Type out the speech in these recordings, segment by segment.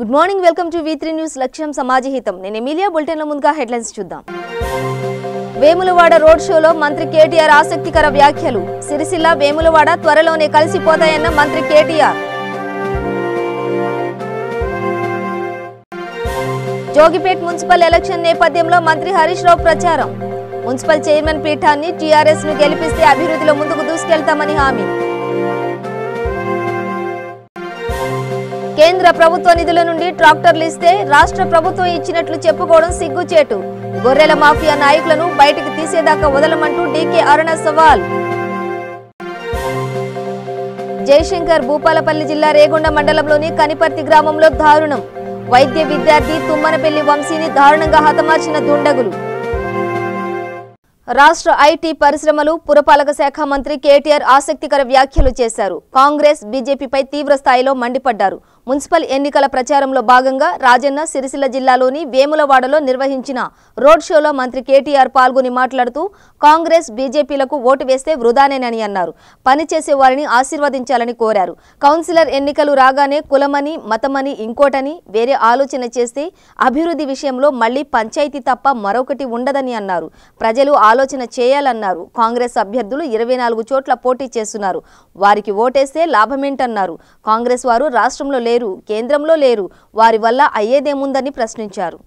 Good morning, welcome to V3 news. లక్ష్యం సమాజహితం. నేను Emilia. Bulletin లో ముందుగా హెడ్లైన్స్ చూద్దాం. వేములవాడ రోడ్ షోలో మంత్రి కేటీఆర్ ఆసక్తికర వ్యాఖ్యలు. సిరిసిల్ల వేములవాడ త్వరలోనే కలిసిపోతాయన్న మంత్రి కేటీఆర్. జోగిపేట్ మున్సిపల్ ఎలక్షన్ నేపథ్యంలో మంత్రి హరీష్ రావు ప్రచారం. మున్సిపల్ చైర్మన్ పీఠాన్ని టీఆర్ఎస్ ను గెలిపిస్తే అభివృద్ధిలో ముందుకు దూసుకెళ్తామని హామీ. కేంద్ర ప్రభుత్వ నిధుల నుండి ట్రాక్టర్లు ఇస్తే రాష్ట్ర ప్రభుత్వం ఇచ్చినట్లు చెప్పుకోవడం సిగ్గుచేటు. గొర్రెల మాఫియా నాయకులను బయటికి తీసేదాకా వదలమంటూ డీకే అరుణ సవాల్. జయశంకర్ భూపాలపల్లి జిల్లా రేగొండ మండలంలోని కనిపర్తి గ్రామంలో దారుణం. వైద్య విద్యార్థి తుమ్మనపల్లి వంశీని దారుణంగా హతమార్చిన దుండగులు. రాష్ట్ర ఐటీ పరిశ్రమలు పురపాలక శాఖ మంత్రి కేటీఆర్ ఆసక్తికర వ్యాఖ్యలు చేశారు. కాంగ్రెస్ బీజేపీపై తీవ్ర స్థాయిలో మండిపడ్డారు. మున్సిపల్ ఎన్నికల ప్రచారంలో భాగంగా రాజన్న సిరిసిల్ల జిల్లాలోని వేములవాడలో నిర్వహించిన రోడ్ షోలో మంత్రి కేటీఆర్ పాల్గొని మాట్లాడుతూ కాంగ్రెస్ బీజేపీలకు ఓటు వేస్తే వృధానేనని అన్నారు. పనిచేసే వారిని ఆశీర్వదించాలని కోరారు. కౌన్సిలర్ ఎన్నికలు రాగానే కులమని మతమని ఇంకోటని వేరే ఆలోచన చేస్తే అభివృద్ధి విషయంలో మళ్లీ పంచాయతీ తప్ప మరొకటి ఉండదని అన్నారు. ప్రజలు ఆలోచన చేయాలన్నారు. కాంగ్రెస్ అభ్యర్థులు 24 చోట్ల పోటీ చేస్తున్నారు. వారికి ఓటేస్తే లాభమేంటన్నారు. కాంగ్రెస్ వారు రాష్ట్రంలో లేరు, కేంద్రంలో లేరు, వారి వల్ల అయ్యేదేముందని ప్రశ్నించారు.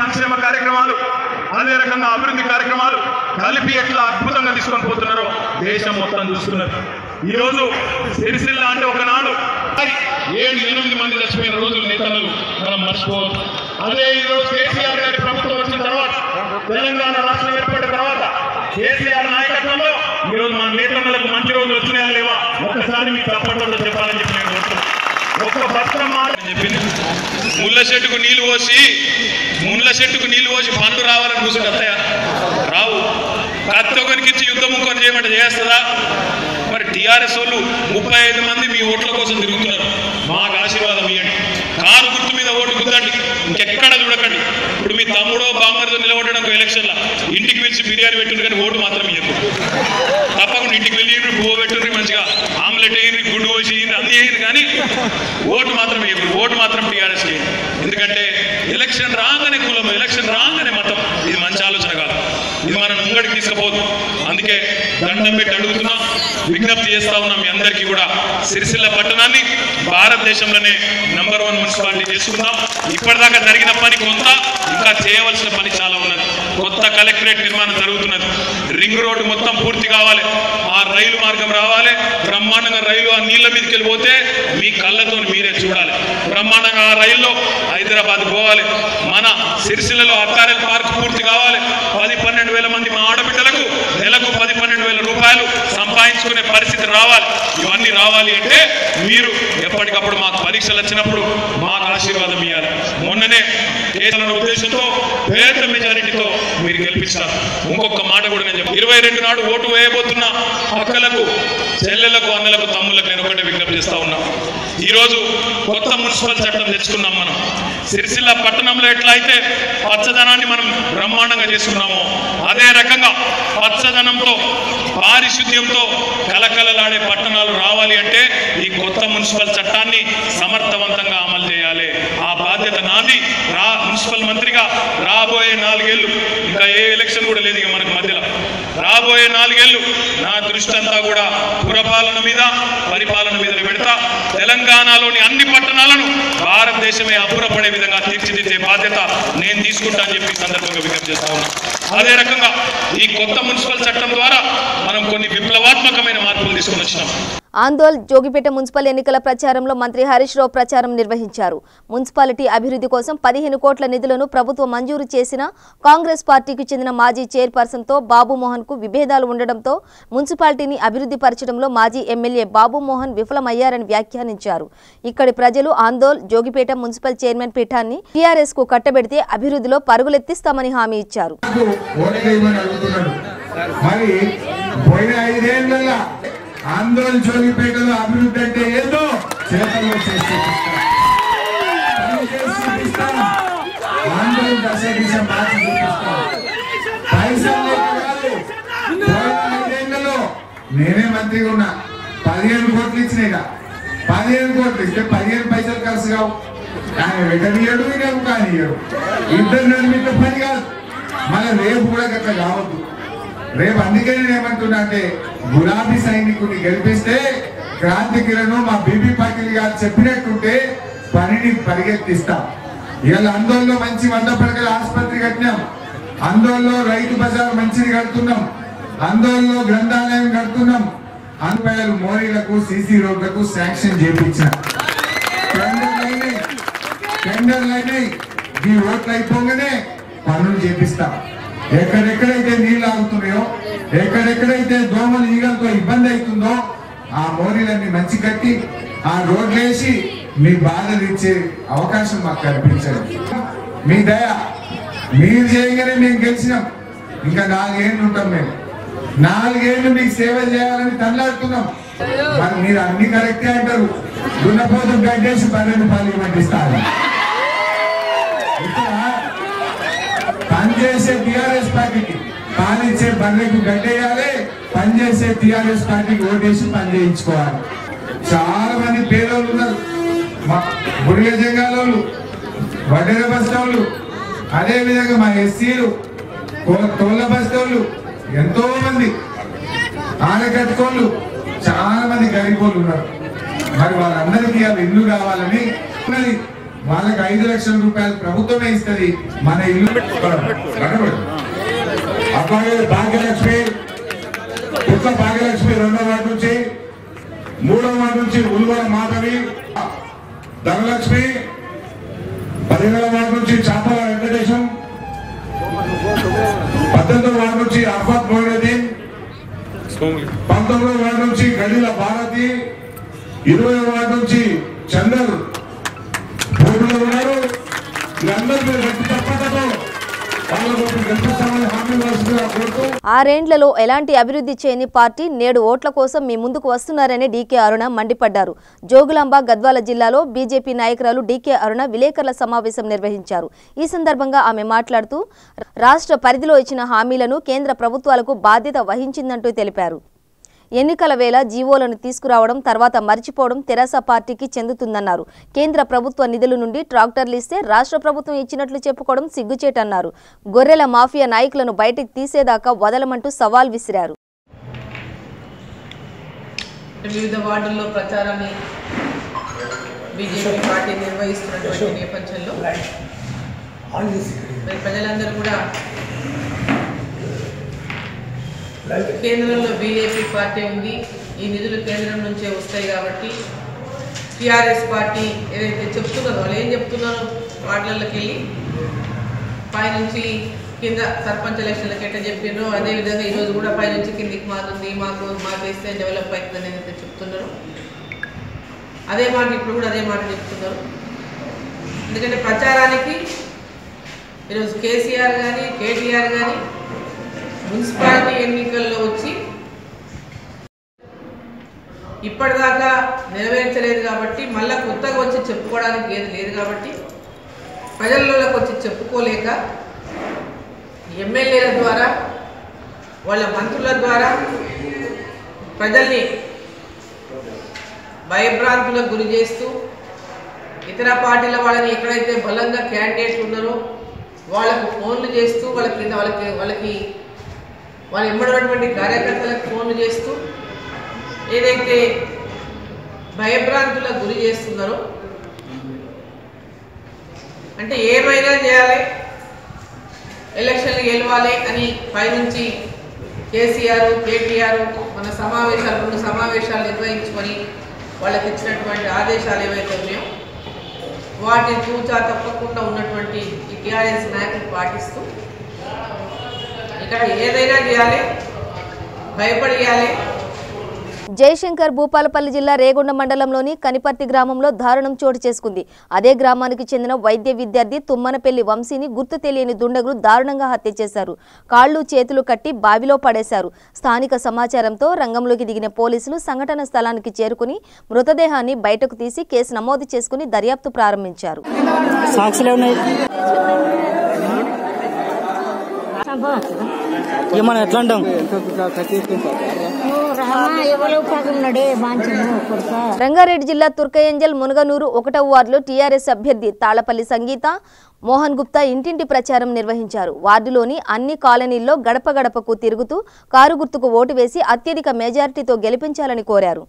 సంక్షేమ కార్యక్రమాలు, అదే రకంగా అభివృద్ధి కార్యక్రమాలు కలిపి ఎట్లా అద్భుతంగా తీసుకొని పోతున్నారో దేశం మొత్తం చూస్తున్నారు. ఈరోజు సిరిసిల్ల అంటే ఒకనాడు 7-8 మంది చచ్చిపోయిన రోజులు నేతలు మనం మర్చిపోవచ్చు. అదే ఈరోజు కేసీఆర్ గారి ప్రభుత్వం వచ్చిన తర్వాత, తెలంగాణ రాష్ట్రం ఏర్పడిన తర్వాత కేసీఆర్ నాయకత్వంలో ఈరోజు మన నేతలకు మంచి రోజులు వచ్చినాయా లేవా ఒక్కసారి మీకు తప్పట్లో చెప్పాలని చెప్పి నేను కోరుతున్నాను. ఒక్క భద్రం మాట చెప్పింది. ముళ్ళ చెట్టుకు నీళ్లు పోసి పండు రావాలని కూర్చుంటే అత్తయ్య రావు. కత్తి ఒకరికి ఇచ్చి యుద్ధం ఇంకొని చేయమంటే చేస్తుందా? మరి టీఆర్ఎస్ వాళ్ళు 35 మంది మీ ఓట్ల కోసం తిరుగుతున్నారు. మాకు ఆశీర్వాదం ఇవ్వండి. కారు గుర్తు మీద ఓటు గుద్దండి, ఇంకెక్కడ చూడకండి. ఇప్పుడు మీ తమ్ముడో బామ్మరితో నిలబడడానికి ఎలక్షన్లో ఇంటికి పిలిచి బిర్యానీ పెట్టుండ్రు, కానీ ఓటు మాత్రం ఇవ్వదు. తప్పకుండా ఇంటికి వెళ్ళి పువ్వు పెట్టుండ్రి, మంచిగా ఆమ్లెట్ వేయండి, గుడ్డు పోసి అన్నీ వేయండి, కానీ ఓటు మాత్రం ఇవ్వరు. ఓటు మాత్రం టీఆర్ఎస్ వేయండి. ఎందుకంటే ఎలక్షన్ రాగానే కులం, ఎలక్షన్ రాగానే మతం, ఇది మంచి ఆలోచన కాదు. ఇది మనం ముంగడికి తీసుకుపోదు. అందుకే దండం పెట్టి అడుగుతున్నాం, విజ్ఞప్తి చేస్తా ఉన్నాం మీ అందరికీ కూడా, సిరిసిల్ల పట్టణాన్ని భారతదేశంలోనే నంబర్ 1 మున్సిపాలిటీ చేసుకుందాం. ఇప్పటిదాకా జరిగిన పని కొంత, ఇంకా చేయవలసిన పని చాలా ఉన్నది. కొత్త కలెక్టరేట్ నిర్మాణం జరుగుతున్నది. రింగ్ రోడ్డు మొత్తం పూర్తి కావాలి. ఆ రైలు మార్గం రావాలి. బ్రహ్మాండంగా రైలు ఆ నీళ్ల మీదకి వెళ్ళిపోతే మీ కళ్ళతో మీరే చూడాలి. బ్రహ్మాండంగా ఆ రైల్లో హైదరాబాద్ పోవాలి. మన సిరిసిల్లలో అత్తారెల్ పార్క్ పూర్తి కావాలి. 10-12 వేల మంది మా ఆడబిడ్డలకు నెలకు 10-12 వేల రూపాయలు సంపాదించుకునే పరిస్థితి రావాలి. ఇవన్నీ రావాలి అంటే మీరు ఎప్పటికప్పుడు మాకు పరీక్షలు వచ్చినప్పుడు మాకు ఆశీర్వాదం ఇవ్వాలి. మొన్ననే కేసుల ఉద్దేశంతో పేద మెజారిటీతో మీరు గెలిపించారు. ఇంకొక మాట కూడా నేను చెప్పాను. 22 నాడు ఓటు వేయబోతున్న అక్కలకు, చెల్లెలకు, అన్నలకు, తమ్ములకు నేను ఒకటే విజ్ఞప్తి చేస్తా ఉన్నా. ఈరోజు కొత్త మున్సిపల్ చట్టం తెచ్చుకున్నాం మనం. సిరిసిల్ల పట్టణంలో ఎట్లయితే పచ్చదనాన్ని మనం బ్రహ్మాండంగా చేసుకున్నామో అదే రకంగా పచ్చదనంతో, పారిశుద్ధ్యంతో కలకలలాడే పట్టణాలు రావాలి అంటే ఈ కొత్త మున్సిపల్ చట్టాన్ని సమర్థవంతంగా అమలు చేయాలి. ఆ బాధ్యత నాది. మున్సిపల్ మంత్రిగా రాబోయే 4 ఏళ్ళు, ఇంకా ఏ ఎలక్షన్ కూడా లేదు ఇక మనకు మధ్యలో, రాబోయే 4 ఏళ్ళు నా దృష్టి అంతా కూడా పురపాలన మీద, పరిపాలన మీద పెడతా. తెలంగాణలోని అన్ని పట్టణాలను భారతదేశమే అబ్బురపడే విధంగా తీర్చిదిద్దే బాధ్యత నేను తీసుకుంటా అని చెప్పి సందర్భంగా విజ్ఞప్తి చేస్తా ఉన్నాను. అదే రకంగా ఈ కొత్త మున్సిపల్ చట్టం ద్వారా మనం కొన్ని విప్లవాత్మకమైన మార్పులు తీసుకొని వచ్చినాం. ఆందోళ్ జోగిపేట మున్సిపల్ ఎన్నికల ప్రచారంలో మంత్రి హరీష్ రావు ప్రచారం నిర్వహించారు. మున్సిపాలిటీ అభివృద్ధి కోసం 15 కోట్ల నిధులను ప్రభుత్వం మంజూరు చేసిన కాంగ్రెస్ పార్టీకి చెందిన మాజీ చైర్పర్సన్తో బాబుమోహన్ కు విభేదాలు ఉండడంతో మున్సిపాలిటీని అభివృద్ధి పరచడంలో మాజీ ఎమ్మెల్యే బాబుమోహన్ విఫలమయ్యారని వ్యాఖ్యానించారు. ఇక్కడి ప్రజలు ఆందోళ్ జోగిపేట మున్సిపల్ చైర్మన్ పీఠాన్ని టీఆర్ఎస్ కు కట్టబెడితే అభివృద్ధిలో పరుగులెత్తిస్తామని హామీ ఇచ్చారు. ఆందోళన జోగిపేటలో అభివృద్ధి అంటే ఏదో చేతల్లో చేసి ఆందోళన దశ దిశ మార్చి చూపిస్తాం. నేనే మంత్రిగా ఉన్నా 15 కోట్లు ఇచ్చినాయిగా 15 కోట్లు ఇస్తే 15 పైసలు ఖర్చు కావు. ఆయన వెటనియడు ఈయన కానియడు, ఇద్దరు నిర్మిత పని కాదు. మళ్ళీ రేపు కూడా గట్లా కావద్దు. రేపు అందుకే నేను ఏమంటున్నా అంటే గులాబీ సైనికుడిని గెలిపిస్తే క్రాంతి కిరణ్ మా బీబీ పాటిల్ గారు చెప్పినట్టుంటే పనిని పరిగెత్తిస్తాం. ఇవాళ ఆందోళనలో మంచి 100 పడకల ఆసుపత్రి కట్టినాం, ఆందోళనలో రైతు బజార్ మంచిది కడుతున్నాం, ఆందోళనలో గ్రంథాలయం కడుతున్నాం, రూపాయలు మోరీలకు సీసీ రోడ్లకు శాంక్షన్ చేయించిన టెండర్లైనాయి. ఈ ఓట్లు అయిపోగానే పనులు చేపిస్తాం. ఎక్కడెక్కడైతే నీళ్లు ఆగుతున్నాయో, ఎక్కడెక్కడైతే దోమలు ఈగలతో ఇబ్బంది అవుతుందో ఆ మోరీలన్నీ మంచి కట్టి ఆ రోడ్లు వేసి మీ బాధలు ఇచ్చే అవకాశం మాకు కల్పించండి. మీ దయ మీరు చేయగానే మేము గెలిచినాం. ఇంకా 4 ఏళ్ళు ఉంటాం. మేము 4 ఏళ్ళు మీకు సేవ చేయాలని తల్లాడుతున్నాం. మరి మీరు అన్ని కరెక్టే అంటారు. దున్నపోతు గడ్డేసి 12 రూపాయలు పండిస్తారు. ఇక్కడ పనిచేసే టిఆర్ఎస్ పార్టీకి పాలించే బండ్లకు గడ్డేయాలి, పనిచేసే టిఆర్ఎస్ పార్టీకి ఓటేసి పని చేయించుకోవాలి. చాలా మంది పేదోళ్ళు ఉన్నారు, బుడిగ జంగాలోళ్ళు, వడ్డెర బస్తోళ్ళు, అదే విధంగా మా ఎస్సీలు, తోళ్ళ బస్తోళ్ళు, ఎంతో మంది ఆడకట్టుకోళ్ళు, చాలా మంది గరీబోళ్ళు ఉన్నారు. మరి వాళ్ళందరికీ అవి ఇల్లు కావాలని వాళ్ళకి 5 లక్షల రూపాయలు ప్రభుత్వమే ఇస్తుంది. మన ఇల్లు అట్లాగే భాగ్యలక్ష్మి, పుట్ల భాగ్యలక్ష్మి 2వ వార్డు నుంచి, 3వ వార్డు నుంచి ఉల్వల మాధవి, ధనలక్ష్మి 15వ వార్డు నుంచి చాపల వెంకటేశం, 18వ వార్డు నుంచి అర్ఫత్ మొయినుద్దీన్, 19వ వార్డు నుంచి గడిల భారతి, 20వ వార్డు నుంచి చందర్ పోటీలో ఉన్నారు. వీళ్ళందరూ మీరు గట్టి తప్పటతో వాళ్ళకు గెలిపిస్తామని హామీ వస్తుందిగా కోరుతూ 6 ఏండ్లలో ఎలాంటి అభివృద్ధి చేయని పార్టీ నేడు ఓట్ల కోసం మీ ముందుకు వస్తున్నారని డీకే అరుణ మండిపడ్డారు. జోగులాంబ గద్వాల జిల్లాలో బీజేపీ నాయకురాలు డీకే అరుణ విలేకరుల సమావేశం నిర్వహించారు. ఈ సందర్భంగా ఆమె మాట్లాడుతూ రాష్ట్ర పరిధిలో ఇచ్చిన హామీలను కేంద్ర ప్రభుత్వాలకు బాధ్యత వహించిందంటూ తెలిపారు. ఎన్నికల వేళ జీవోలను తీసుకురావడం తర్వాత మర్చిపోవడం తెరాస పార్టీకి చెందుతుందన్నారు. కేంద్ర ప్రభుత్వ నిధుల నుండి ట్రాక్టర్లు ఇస్తే రాష్ట్ర ప్రభుత్వం ఇచ్చినట్లు చెప్పుకోవడం సిగ్గుచేటన్నారు. గొర్రెల మాఫియా నాయకులను బయటికి తీసేదాకా వదలమంటూ సవాల్ విసిరారు. వివిధ వార్డుల్లో ప్రచారాన్ని బీజేపీ పార్టీ నిర్వహిస్తున్నటువంటి నేపథ్యంలో ప్రజలందరూ కూడా కేంద్రంలో బీజేపీ పార్టీ ఉంది, ఈ నిధులు కేంద్రం నుంచే వస్తాయి కాబట్టి టీఆర్ఎస్ పార్టీ ఏదైతే చెప్తున్నారో వాళ్ళు ఏం చెప్తున్నారో వార్డులకి వెళ్ళి పైనుంచి కింద సర్పంచ్ ఎలక్షన్లకు ఎట్లా చెప్పినారో అదేవిధంగా ఈరోజు కూడా పైనుంచి కిందికి మారుతుంది, మాకేస్తే డెవలప్ అవుతుందని ఏదైతే చెప్తున్నారో అదే మాట ఇప్పుడు కూడా అదే మాట చెప్తున్నారు. ఎందుకంటే ప్రచారానికి ఈరోజు కేసీఆర్ కానీ కేటీఆర్ కానీ మున్సిపాలిటీ ఎన్నికల్లో వచ్చి ఇప్పటిదాకా నెరవేర్చలేదు కాబట్టి మళ్ళీ కొత్తగా వచ్చి చెప్పుకోవడానికి ఏది లేదు కాబట్టి ప్రజల్లోకి వచ్చి చెప్పుకోలేక ఎమ్మెల్యేల ద్వారా వాళ్ళ మంత్రుల ద్వారా ప్రజల్ని భయభ్రాంతులకు గురి చేస్తూ ఇతర పార్టీల వాళ్ళని ఎక్కడైతే బలంగా క్యాండిడేట్లు ఉన్నారో వాళ్ళకు ఫోన్లు చేస్తూ వాళ్ళ కింద వాళ్ళకి వాళ్ళు ఎమ్మడటువంటి కార్యకర్తలకు ఫోన్లు చేస్తూ ఏదైతే భయభ్రాంతులకు గురి చేస్తున్నారో అంటే ఏమైనా చేయాలి, ఎలక్షన్లు గెలవాలి అని పైనుంచి కేసీఆర్ కేటీఆర్ మన సమావేశాలు 2 సమావేశాలు నిర్వహించుకొని వాళ్ళకి ఇచ్చినటువంటి ఆదేశాలు ఏవైతే ఉన్నాయో వాటిని తూచా తప్పకుండా ఉన్నటువంటి ఈ టీఆర్ఎస్ నాయకులు పాటిస్తూ ఇక్కడ ఏదైనా చేయాలి, భయపడేయాలి. జయశంకర్ భూపాలపల్లి జిల్లా రేగొండ మండలంలోని కనిపర్తి గ్రామంలో దారుణం చోటు చేసుకుంది. అదే గ్రామానికి చెందిన వైద్య విద్యార్థి తుమ్మనపల్లి వంశీని గుర్తు తెలియని దుండగులు దారుణంగా హత్య చేశారు. కాళ్లు చేతులు కట్టి బావిలో పడేశారు. స్థానిక సమాచారంతో రంగంలోకి దిగిన పోలీసులు సంఘటన స్థలానికి చేరుకుని మృతదేహాన్ని బయటకు తీసి కేసు నమోదు చేసుకుని దర్యాప్తు ప్రారంభించారు. ఏమన్నా ఎట్లా అంటాం రంగారెడ్డి జిల్లా తుర్కయంజల్ మునగనూరు 1వ వార్డులో టీఆర్ఎస్ అభ్యర్థి తాళపల్లి సంగీత మోహన్ గుప్తా ఇంటింటి ప్రచారం నిర్వహించారు. వార్డులోని అన్ని కాలనీల్లో గడప గడపకు తిరుగుతూ కారు గుర్తుకు ఓటు వేసి అత్యధిక మెజారిటీతో గెలిపించాలని కోరారు.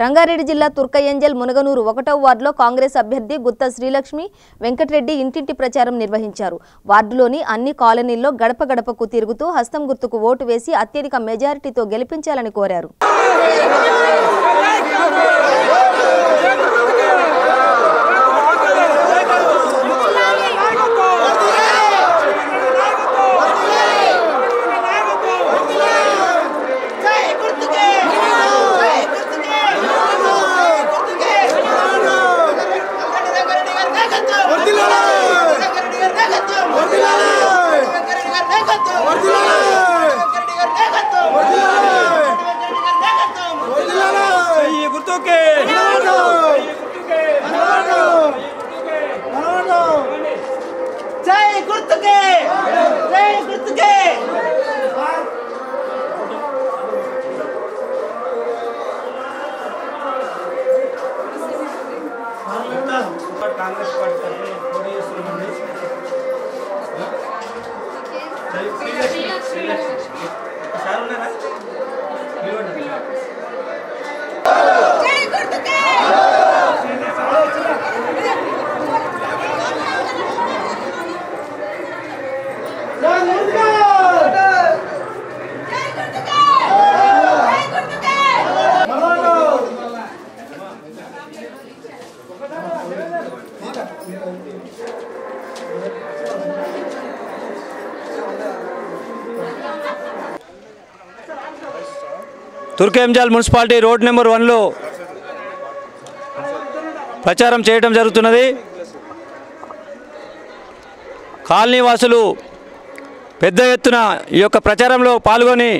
రంగారెడ్డి జిల్లా తుర్కయంజల్ మునగనూరు 1వ వార్డులో కాంగ్రెస్ అభ్యర్థి గుత్తా శ్రీలక్ష్మి వెంకటరెడ్డి ఇంటింటి ప్రచారం నిర్వహించారు. వార్డులోని అన్ని కాలనీల్లో గడప గడపకు తిరుగుతూ హస్తం గుర్తుకు ఓటు వేసి అత్యధిక మెజారిటీతో గెలిపించాలని కోరారు. కాంగ్రెస్ పార్టీ తరఫున పోటీ చేస్తున్నామండి. సార్ ఉన్నారా? తుర్కయంజల్ మున్సిపాలిటీ రోడ్ నెంబర్ 1లో ప్రచారం చేయడం జరుగుతున్నది. కాలనీ వాసులు పెద్ద ఎత్తున ఈ యొక్క ప్రచారంలో పాల్గొని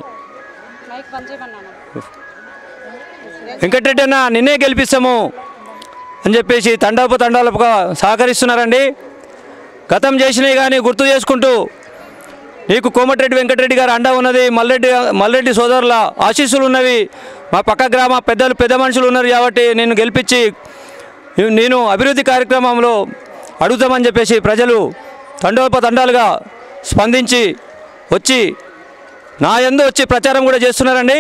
వెంకటరెడ్డి అన్న నిన్నే గెలిపిస్తాము అని చెప్పేసి తండాలుగా సహకరిస్తున్నారండి. గతం చేసినవి కానీ గుర్తు చేసుకుంటూ నీకు కోమటిరెడ్డి వెంకటరెడ్డి గారు అండ ఉన్నది, మల్లెడ్డి సోదరుల ఆశీస్సులు ఉన్నవి, మా పక్క గ్రామ పెద్ద మనుషులు ఉన్నారు కాబట్టి నేను గెలిపించి నేను అభివృద్ధి కార్యక్రమంలో అడుగుతామని చెప్పేసి ప్రజలు తండాలుగా స్పందించి వచ్చి నా యందు వచ్చి ప్రచారం కూడా చేస్తున్నారండి.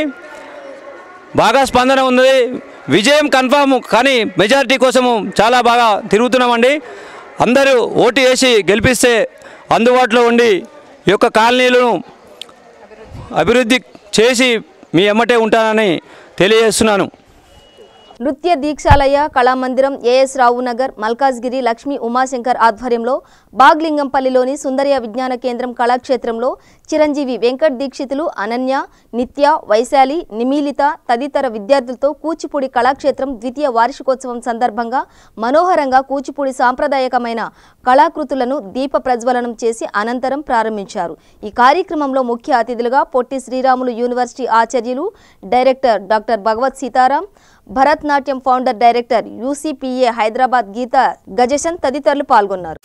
బాగా స్పందన ఉంది. విజయం కన్ఫామ్, కానీ మెజారిటీ కోసము చాలా బాగా తిరుగుతున్నామండి. అందరూ ఓటు వేసి గెలిపిస్తే అందుబాటులో ఉండి ఈ యొక్క కాలనీలను అభివృద్ధి చేసి మీ ఎమ్మటే ఉంటానని తెలియజేస్తున్నాను. నృత్య దీక్షాలయ కళామందిరం ఏఎస్ రావు నగర్ మల్కాజ్గిరి లక్ష్మీ ఉమాశంకర్ ఆధ్వర్యంలో బాగ్లింగంపల్లిలోని సుందరయ విజ్ఞాన కేంద్రం కళాక్షేత్రంలో చిరంజీవి వెంకట్ దీక్షితులు, అనన్య, నిత్య, వైశాలి, నిమీలిత తదితర విద్యార్థులతో కూచిపూడి కళాక్షేత్రం ద్వితీయ వార్షికోత్సవం సందర్భంగా మనోహరంగా కూచిపూడి సాంప్రదాయకమైన కళాకృతులను దీప ప్రజ్వలనం చేసి అనంతరం ప్రారంభించారు. ఈ కార్యక్రమంలో ముఖ్య అతిథులుగా పొట్టి శ్రీరాములు యూనివర్సిటీ ఆచార్యులు డైరెక్టర్ డాక్టర్ భగవత్ సీతారాం, భరతనాట్యం ఫౌండర్ డైరెక్టర్ యూసీపీఏ హైదరాబాద్ గీత గజేషన్ తదితరులు పాల్గొన్నారు.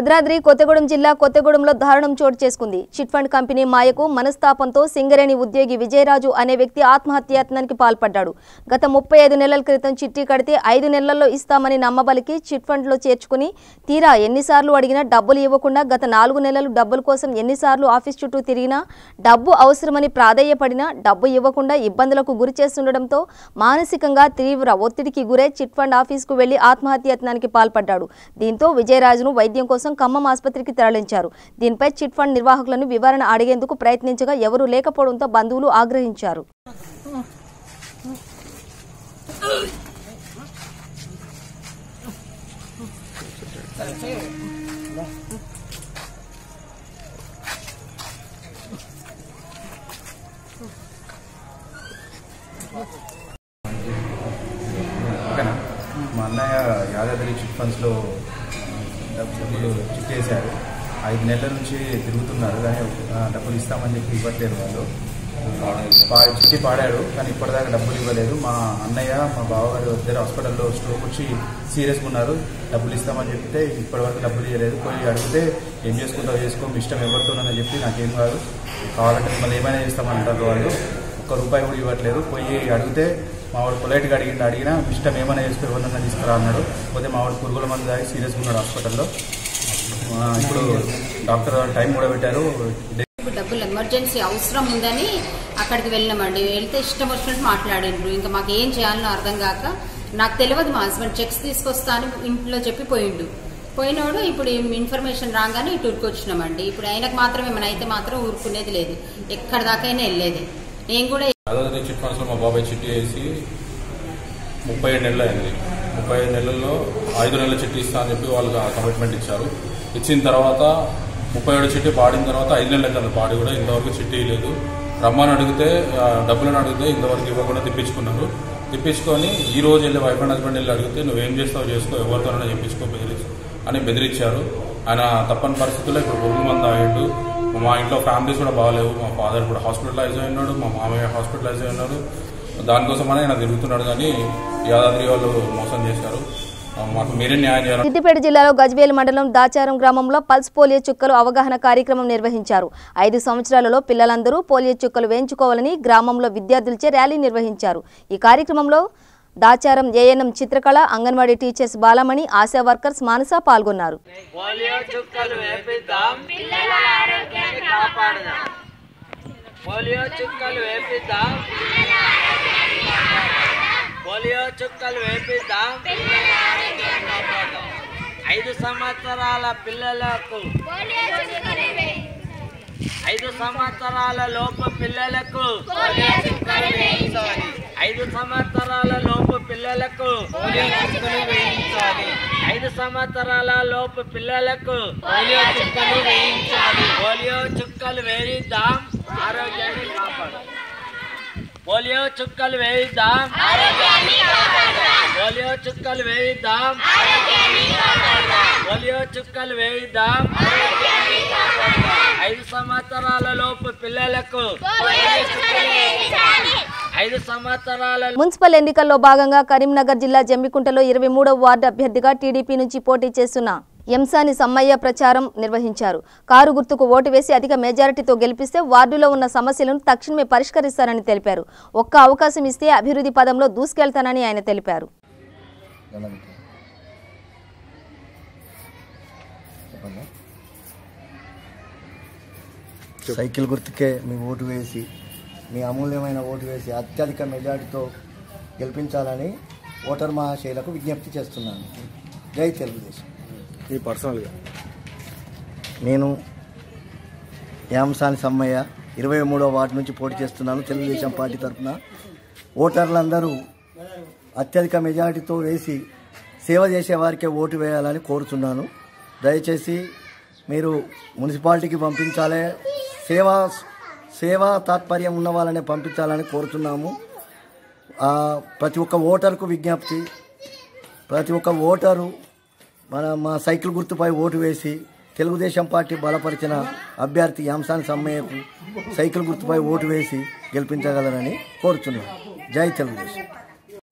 భద్రాద్రి కొత్తగూడెం జిల్లా కొత్తగూడెంలో దారుణం చోటు చేసుకుంది. చిట్ ఫండ్ కంపెనీ మాయకు మనస్తాపంతో సింగరేణి ఉద్యోగి విజయరాజు అనే వ్యక్తి ఆత్మహత్యాయత్నానికి పాల్పడ్డాడు. గత 35 నెలల క్రితం చిట్టి కడితే 5 నెలల్లో ఇస్తామని నమ్మబలికి చిట్ ఫండ్లో చేర్చుకుని తీరా ఎన్నిసార్లు అడిగినా డబ్బులు ఇవ్వకుండా గత 4 నెలలు డబ్బుల కోసం ఎన్నిసార్లు ఆఫీస్ చుట్టూ తిరిగినా డబ్బు అవసరమని ప్రాధేయపడినా డబ్బు ఇవ్వకుండా ఇబ్బందులకు గురి చేస్తుండటంతో మానసికంగా తీవ్ర ఒత్తిడికి గురై చిట్ ఫండ్ ఆఫీస్కు వెళ్లి ఆత్మహత్యాయత్నానికి పాల్పడ్డాడు. దీంతో విజయరాజును వైద్యం కోసం ఖమ్మం ఆసుపత్రికి తరలించారు. దీనిపై చిట్ ఫండ్ నిర్వాహకులను వివరణ అడిగేందుకు ప్రయత్నించగా ఎవరూ లేకపోవడంతో బంధువులు ఆగ్రహించారు. మా అన్నయ్య యాదాద్రి చిట్ ఫండ్స్లో డబ్బులు చిట్టేశారు. 5 నెలల నుంచి తిరుగుతున్నారు, కానీ డబ్బులు ఇస్తామని చెప్పి ఇవ్వట్లేదు. వాళ్ళు చిట్టి పాడాడు, కానీ ఇప్పటిదాకా డబ్బులు ఇవ్వలేదు. మా అన్నయ్య మా బావగారు ఇద్దరు హాస్పిటల్లో స్ట్రోక్ వచ్చి సీరియస్గా ఉన్నారు. డబ్బులు ఇస్తామని చెప్తే ఇప్పటివరకు డబ్బులు ఇవ్వలేదు. పోయి అడిగితే ఏం చేసుకుంటావు చేసుకో, మీ ఇష్టం ఎవరితోనని చెప్పి నాకేం కాదు, కావాలంటే మిమ్మల్ని ఏమైనా చేస్తామంటారు. వాళ్ళు ₹1 కూడా ఇవ్వట్లేదు. పోయి అడిగితే మావాడు పొలైట్గా అడిగినా ఇష్టం ఏమైనా చేసుకో, ఎవరినన్నా తీసుకురా అన్నాడు. పోతే మావాడు పురుగుల మందు తాగి సీరియస్గా ఉన్నాడు హాస్పిటల్లో. ఇప్పుడు డాక్టర్ టైం కూడా పెట్టారు. డబ్బులు ఎమర్జెన్సీ అవసరం ఉందని అక్కడికి వెళ్ళినామండి. వెళ్తే ఇష్టం వచ్చినట్టు మాట్లాడిండ్రు. ఇంకా మాకు ఏం చేయాలనో అర్థం కాక, నాకు తెలియదు, మా హస్బెండ్ చెక్స్ తీసుకొస్తా అని ఇంట్లో చెప్పి పోయినోడు. ఇప్పుడు ఇన్ఫర్మేషన్ రాగానే ఇటు ఊరుకొచ్చినామండి. ఇప్పుడు ఆయనకు మాత్రం ఏమైనా అయితే మాత్రం ఊరుకునేది లేదు, ఎక్కడి దాకైనా వెళ్ళేది. నేను కూడా యాదాద్రి చిట్ ఫండ్స్లో మా బాబాయ్ చిట్టి వేసి 37 నెలలు అయింది. 35 నెలల్లో 5 నెలల చిట్టి ఇస్తా అని చెప్పి వాళ్ళకి కమిట్మెంట్ ఇచ్చారు. ఇచ్చిన తర్వాత 37 చిట్టి పాడిన తర్వాత 5 నెలల కదా పాడి కూడా ఇంతవరకు చిట్టి లేదు. రమ్మని అడిగితే డబ్బులను అడిగితే ఇంతవరకు ఇవ్వకుండా తిప్పించుకున్నారు. తిప్పించుకొని ఈ రోజు వెళ్ళి వైఫ్ అండ్ హస్బెండ్ వెళ్ళి అడిగితే నువ్వేం చేస్తావు చేసుకో, ఎవరితోనైనా చెప్పించుకో అని బెదిరించారు. ఆయన తప్పని పరిస్థితుల్లో ఇప్పుడు పురుగు మందు తాగిండు. మా ఇంట్లో ఫ్యామిలీస్ కూడా బాగాలేవు. మా ఫాదర్ కూడా హాస్పిటలైజ్ అయి ఉన్నాడు, మా మామయ్య హాస్పిటలైజ్ అయి ఉన్నాడు. దానికోసమనే ఆయన తిరుగుతున్నాడు, కానీ యాదాద్రి వాళ్ళు మోసం చేశారు. మాకు మీరే న్యాయం చేయాలి. సిద్దిపేట జిల్లాలో గజ్వేల్ మండలం దాచారం గ్రామంలో పల్స్ పోలియో చుక్కలు అవగాహన కార్యక్రమం నిర్వహించారు. 5 సంవత్సరాలలో పిల్లలందరూ పోలియో చుక్కలు వేయించుకోవాలని గ్రామంలో విద్యార్థులచే ర్యాలీ నిర్వహించారు. ఈ కార్యక్రమంలో దాచారం ఏఎన్ఎం చిత్రకళ, అంగన్వాడీ టీచర్స్ బాలమణి, ఆశా వర్కర్స్ మానస పాల్గొన్నారు. పోలియో చుక్కలు వేపిద్దాం, పిల్లల ఆరోగ్యాన్ని కాపాడదాం. పోలియో చుక్కలు వేపిద్దాం, పోలియో చుక్కలు వేపిద్దాం, పిల్లల ఆరోగ్యాన్ని కాపాడదాం. 5 సంవత్సరాల పిల్లలకు 5 సంవత్సరాల లోపు పిల్లలకు 5 సంవత్సరాల లోపు పిల్లలకు 5 సంవత్సరాల లోపు పిల్లలకు పోలియో చుక్కలు వేయిద్దాం, ఆరోగ్యాన్ని కాపాడు. పోలియో చుక్కలు వేయిద్దాం, పోలియో చుక్కలు వేయిద్దాం, పోలియో చుక్కలు వేయిద్దాం. 5 సంవత్సరాల లోపు పిల్లలకు 5 సంవత్సరాల. మున్సిపల్ ఎన్నికల్లో భాగంగా కరీంనగర్ జిల్లా జమ్మికుంటలో 23వ వార్డు అభ్యర్థిగా టీడీపీ నుంచి పోటీ చేస్తున్న ఎంసాని సమ్మయ్య ప్రచారం నిర్వహించారు. కారు గుర్తుకు ఓటు వేసి అధిక మెజారిటీతో గెలిపిస్తే వార్డులో ఉన్న సమస్యలను తక్షణమే పరిష్కరిస్తారని తెలిపారు. ఒక్క అవకాశం ఇస్తే అభివృద్ధి పదంలో దూసుకెళ్తానని ఆయన తెలిపారు. సైకిల్ గుర్తుకే మీ ఓటు వేసి, మీ అమూల్యమైన ఓటు వేసి అత్యధిక మెజారిటీతో గెలిపించాలని ఓటర్ మహాశయులకు విజ్ఞప్తి చేస్తున్నాను. జై తెలుగుదేశం. ఈ పర్సనల్గా నేను ఎంసాని సమ్మయ్య 23వ వార్డు నుంచి పోటీ చేస్తున్నాను. తెలుగుదేశం పార్టీ తరఫున ఓటర్లందరూ అత్యధిక మెజారిటీతో వేసి సేవ చేసే వారికే ఓటు వేయాలని కోరుతున్నాను. దయచేసి మీరు మున్సిపాలిటీకి పంపించాలి, సేవా తాత్పర్యం ఉన్న వాళ్ళనే పంపించాలని కోరుతున్నాము. ప్రతి ఒక్క ఓటర్కు విజ్ఞప్తి, ప్రతి ఒక్క ఓటరు మా సైకిల్ గుర్తుపై ఓటు వేసి తెలుగుదేశం పార్టీ బలపరిచిన అభ్యర్థి ఎంసాని సమ్మయ్యకు సైకిల్ గుర్తుపై ఓటు వేసి గెలిపించగలరని కోరుతున్నాను. జై తెలుగుదేశం.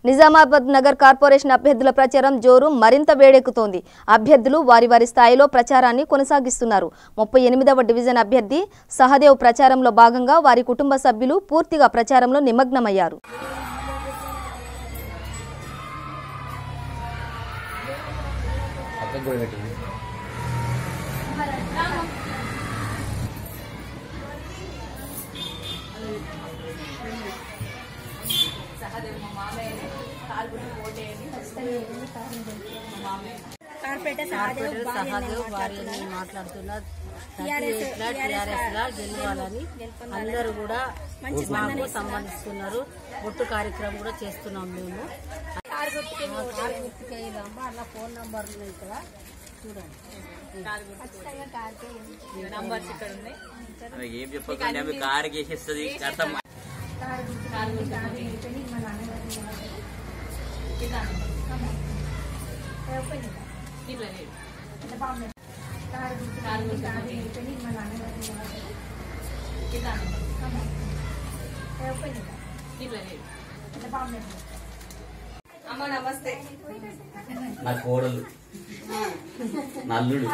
నిజామాబాద్ నగర్ కార్పొరేషన్ అభ్యర్థుల ప్రచారం జోరు మరింత వేడెక్కుతోంది. అభ్యర్థులు వారి స్థాయిలో ప్రచారాన్ని కొనసాగిస్తున్నారు. 38వ డివిజన్ అభ్యర్థి సహదేవ్ ప్రచారంలో భాగంగా వారి కుటుంబ సభ్యులు పూర్తిగా ప్రచారంలో నిమగ్నమయ్యారు. సహదేవ్ వారిని మాట్లాడుతున్నారు. గెలవాలని అందరూ కూడా మాకు సంబంధిస్తున్నారు. బొట్టు కార్యక్రమం కూడా చేస్తున్నాం మేము. అలా ఫోన్ నంబర్లు ఇక్కడ చూడండి. ఏం చెప్పకండి, కారు కేసేస్తుంది. అమ్మ నమస్తే. నా కోడలు నల్లుడు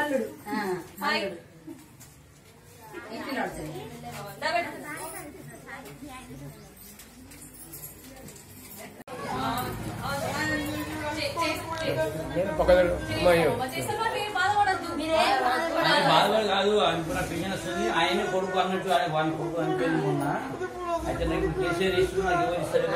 బాధపడి కాదు అనుకున్న పెన్షన్ వస్తుంది. ఆయన కొడుకు అన్నట్టు వాని కొడుకు అనిపోయింది మొన్న. అయితే నాకు కేసీఆర్ ఇస్తూ నాకు ఎవరు ఇస్తారు?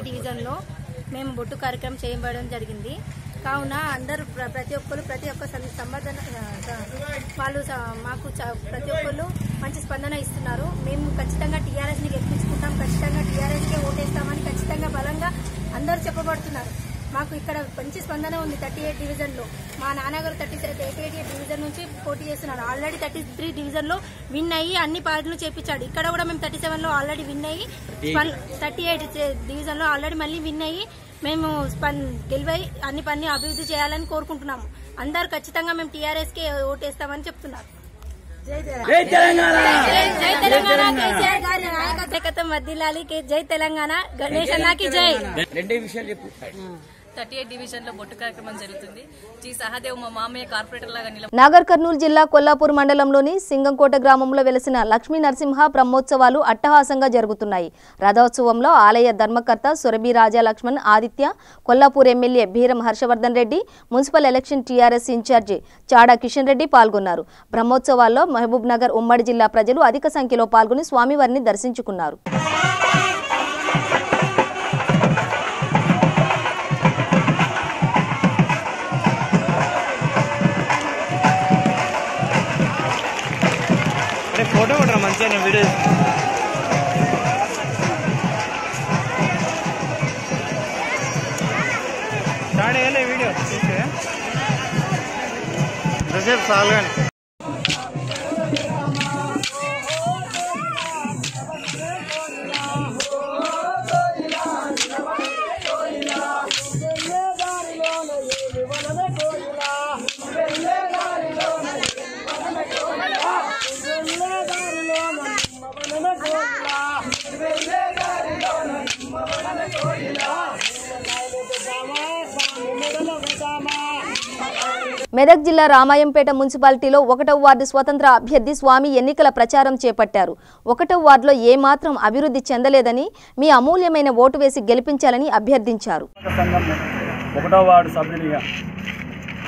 డివిజన్లో మేము బొట్టు కార్యక్రమం చేయబడడం జరిగింది. కావున అందరూ ప్రతి ఒక్క సంబంధన వాళ్ళు మాకు ప్రతి ఒక్కరు మంచి స్పందన ఇస్తున్నారు. మేము ఖచ్చితంగా టీఆర్ఎస్ని గెలిపించుకుంటాం, ఖచ్చితంగా టీఆర్ఎస్కే ఓటేస్తామని ఖచ్చితంగా బలంగా అందరూ చెప్పబడుతున్నారు. మాకు ఇక్కడ మంచి స్పందన ఉంది. 38 డివిజన్లో మా నాన్నగారు 38 డివిజన్ నుంచి పోటీ చేస్తున్నారు. ఆల్రెడీ 33 డివిజన్లో విన్ అయ్యి అన్ని పార్టీలు చేపించాడు. ఇక్కడ కూడా మేము 37లో ఆల్రెడీ విన్ అయ్యి 38 డివిజన్లో ఆల్రెడీ మళ్ళీ విన్ అయ్యి మేము గెలివై అన్ని పని అభివృద్ధి చేయాలని కోరుకుంటున్నాము. అందరూ ఖచ్చితంగా మేము టీఆర్ఎస్ కే ఓటేస్తామని చెప్తున్నారు. జై తెలంగాణ, కేసీఆర్ గారి నాయకత్వం వర్ధిల్లాలి. జై తెలంగాణ, గణేష్ అన్నకి జై. 38 డివిజన్ లో బొట్టు కార్యక్రమం జరుగుతుంది. జీ సహదేవ్ మా మామయ్య కార్పొరేటర్ లాగా నాగర్ కర్నూలు జిల్లా కొల్లాపూర్ మండలంలోని సింగంకోట గ్రామంలో వెలసిన లక్ష్మీ నరసింహ బ్రహ్మోత్సవాలు అట్టహాసంగా జరుగుతున్నాయి. రథోత్సవంలో ఆలయ ధర్మకర్త Surabhi Raja Lakshman Aditya, Kollapur MLA Beeram Harshavardhan Reddy, municipal election TRS incharge Chada Kishan Reddy పాల్గొన్నారు. బ్రహ్మోత్సవాల్లో మహబూబ్ నగర్ ఉమ్మడి జిల్లా ప్రజలు అధిక సంఖ్యలో పాల్గొని స్వామివారిని దర్శించుకున్నారు. ఫోటో కొట్టరా మంచిగా వీడియో స్టార్ట్ అయ్యాలి వీడియో ఎంతసేపు చాలు కానీ మెదక్ జిల్లా రామాయంపేట మున్సిపాలిటీలో 1వ వార్డు స్వతంత్ర అభ్యర్థి స్వామి ఎన్నికల ప్రచారం చేపట్టారు. 1వ వార్డులో ఏమాత్రం అభివృద్ధి చెందలేదని, మీ అమూల్యమైన ఓటు వేసి గెలిపించాలని అభ్యర్థించారు. 1వ వార్డు సభ్యునిగా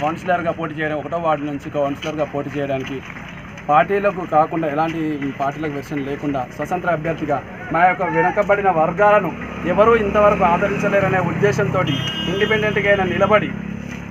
కౌన్సిలర్గా పోటీ చేయడం, 1వ వార్డు నుంచి కౌన్సిలర్గా పోటీ చేయడానికి పార్టీలకు కాకుండా ఎలాంటి పార్టీలకు వెర్షన్ లేకుండా స్వతంత్ర అభ్యర్థిగా మా యొక్క వెనుకబడిన వర్గాలను ఎవరూ ఇంతవరకు ఆదరించలేరనే ఉద్దేశంతో ఇండిపెండెంట్గా నిలబడి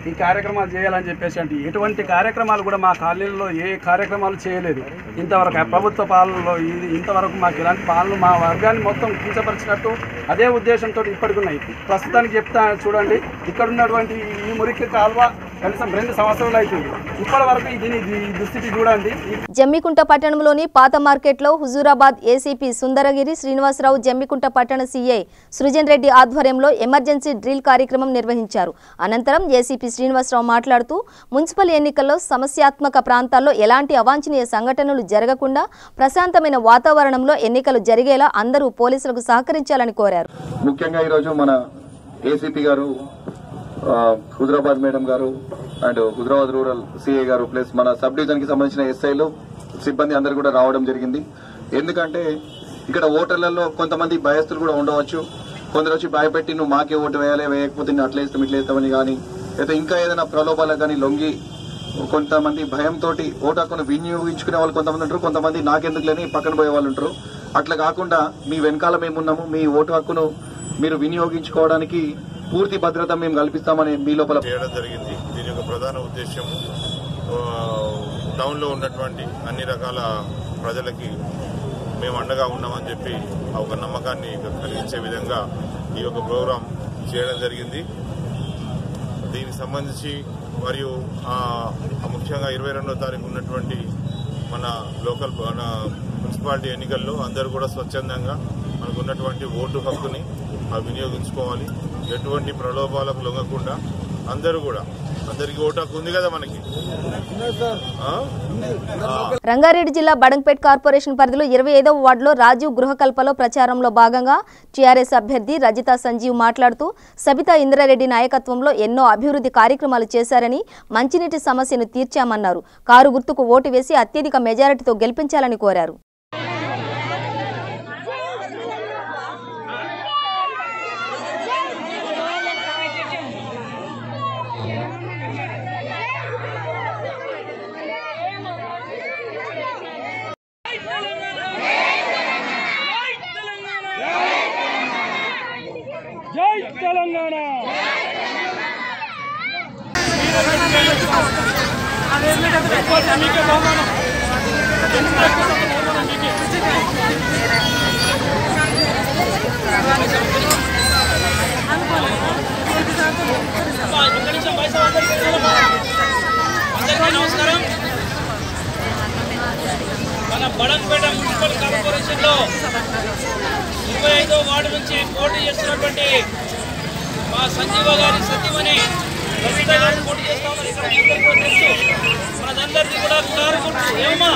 ఈ కార్యక్రమాలు చేయాలని చెప్పేసి అంటే ఎటువంటి కార్యక్రమాలు కూడా మా కాలనీలో ఏ కార్యక్రమాలు చేయలేదు ఇంతవరకు. ప్రభుత్వ పాలనలో ఇంతవరకు మాకు ఇలాంటి పాలన మా వర్గాన్ని మొత్తం కించపరిచినట్టు అదే ఉద్దేశంతో ఇప్పటికున్నాయి. ప్రస్తుతానికి చెప్తా చూడండి, ఇక్కడ ఉన్నటువంటి ఈ మురికి కాల్వ కనీసం 2 సంవత్సరాలు అవుతుంది. ఇప్పటి వరకు దీని దుస్థితి చూడండి. జమ్మికుంట పట్టణంలోని పాత మార్కెట్లో హుజూరాబాద్ ఏసీపీ సుందరగిరి శ్రీనివాసరావు, జమ్మికుంట పట్టణ సీఐ సృజన్ రెడ్డి ఆధ్వర్యంలో ఎమర్జెన్సీ డ్రిల్ కార్యక్రమం నిర్వహించారు. అనంతరం ఏసీపీ శ్రీనివాసరావు మాట్లాడుతూ మున్సిపల్ ఎన్నికల్లో సమస్యాత్మక ప్రాంతాల్లో ఎలాంటి అవాంఛనీయ సంఘటనలు జరగకుండా ప్రశాంతమైన వాతావరణంలో ఎన్నికలు జరిగేలా అందరూ పోలీసులకు సహకరించాలని కోరారు. ముఖ్యంగా ఈరోజు మన ఏసీపీ గారు, హుజరాబాద్ మేడం గారు అండ్ హుజరాబాద్ రూరల్ సిఐ గారు ప్లస్ మన సబ్ డివిజన్ కి సంబంధించిన ఎస్ఐలు సిబ్బంది అందరు కూడా రావడం జరిగింది. ఎందుకంటే ఇక్కడ ఓటర్లలో కొంతమంది భయస్తులు కూడా ఉండవచ్చు. కొందరు వచ్చి భయపెట్టి నువ్వు మాకే ఓటు వేయాలి, వేయకపోతే నువ్వు అట్లా ఇస్తాం ఇట్లా ఇస్తామని కానీ, లేదా ఇంకా ఏదైనా ప్రలోభాలకు కానీ లొంగి కొంతమంది భయంతో ఓటు హక్కును వినియోగించుకునే వాళ్ళు కొంతమంది ఉంటారు. కొంతమంది నాకెందుకు లేని పక్కన పోయే వాళ్ళు ఉంటారు. అట్లా కాకుండా మీ వెనకాల మేమున్నాము, మీ ఓటు హక్కును మీరు వినియోగించుకోవడానికి పూర్తి భద్రత మేము కల్పిస్తామని మీ లోపల చేయడం జరిగింది. దీని యొక్క ప్రధాన ఉద్దేశం టౌన్ లో ఉన్నటువంటి అన్ని రకాల ప్రజలకి మేము అండగా ఉన్నామని చెప్పి ఒక నమ్మకాన్ని కలిగించే విధంగా ఈ యొక్క ప్రోగ్రాం చేయడం జరిగింది. దీనికి సంబంధించి మరియు ముఖ్యంగా 22వ తారీఖు ఉన్నటువంటి మన లోకల్ మున్సిపాలిటీ ఎన్నికల్లో అందరూ కూడా స్వచ్ఛందంగా మనకు ఉన్నటువంటి ఓటు హక్కుని వినియోగించుకోవాలి. ఎటువంటి ప్రలోభాలకు లొంగకుండా అందరూ కూడా, అందరికీ ఓటు హక్కు ఉంది కదా మనకి. రంగారెడ్డి జిల్లా బడంగ్పేట్ కార్పొరేషన్ పరిధిలో 25వ వార్డులో రాజీవ్ గృహకల్పలో ప్రచారంలో భాగంగా టీఆర్ఎస్ అభ్యర్థి రజితా సంజీవ్ మాట్లాడుతూ సబితా ఇంద్రారెడ్డి నాయకత్వంలో ఎన్నో అభివృద్ధి కార్యక్రమాలు చేశారని, మంచినీటి సమస్యను తీర్చామన్నారు. కారు గుర్తుకు ఓటు వేసి అత్యధిక మెజారిటీతో గెలిపించాలని కోరారు. నమస్కారం. మన బడంగ్పేట మున్సిపల్ కార్పొరేషన్ లో 25వ వార్డు నుంచి పోటీ చేస్తున్నటువంటి మా సంజీవ గారి సత్యమని రజిత గారిని పోటీ చేస్తామని ఇక్కడ తెలుసు. మనందరికీ కూడా కారు గుర్తు ఏమమ్మా,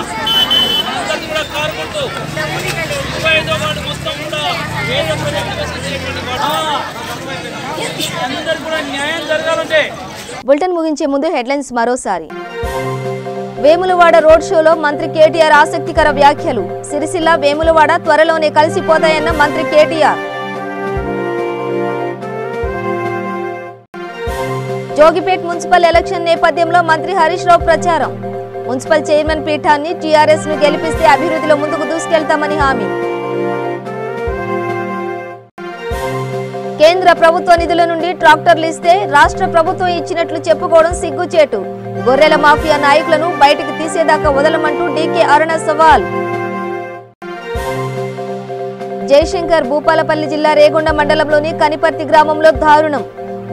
మనందరికీ కూడా కారు గుర్తు. 25వ వార్డు మొత్తం కూడా వేద ప్రజలకు వసించేటువంటి వార్డు. అందరికీ కూడా న్యాయం జరగాలంటే. బులెటిన్ ముగించే ముందు హెడ్లైన్స్ మరోసారి. వేములవాడ రోడ్ షోలో మంత్రి కేటీఆర్ ఆసక్తికర వ్యాఖ్యలు. సిరిసిల్ల, వేములవాడ త్వరలోనే కలిసిపోతాయన్న మంత్రి కేటీఆర్. జోగిపేట్ మున్సిపల్ ఎలక్షన్ నేపథ్యంలో మంత్రి హరీష్ రావు ప్రచారం. మున్సిపల్ చైర్మన్ పీఠాన్ని టీఆర్ఎస్ ను గెలిపిస్తే అభివృద్ధిలో ముందుకు దూసుకెళ్తామని హామీ. కేంద్ర ప్రభుత్వ నిధుల నుండి ట్రాక్టర్లు ఇస్తే రాష్ట్ర ప్రభుత్వం ఇచ్చినట్లు చెప్పుకోవడం సిగ్గుచేటు. గొర్రెల మాఫియా నాయకులను బయటకు తీసేదాకా వదలమంటూ డీకే అరుణ సవాల్. జయశంకర్ భూపాలపల్లి జిల్లా రేగొండ మండలంలోని కనిపర్తి గ్రామంలో దారుణం.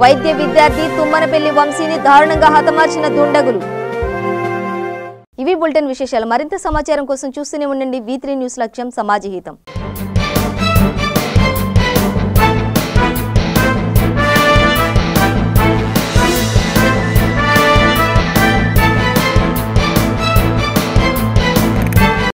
వైద్య విద్యార్థి తుమ్మనపల్లి వంశీని దారుణంగా హతమార్చిన దుండగులు. ఇవి బులెటిన్ విశేషాలు. మరింత సమాచారం కోసం చూస్తూనే ఉండండి V3 న్యూస్. లక్ష్యం సమాజహితం.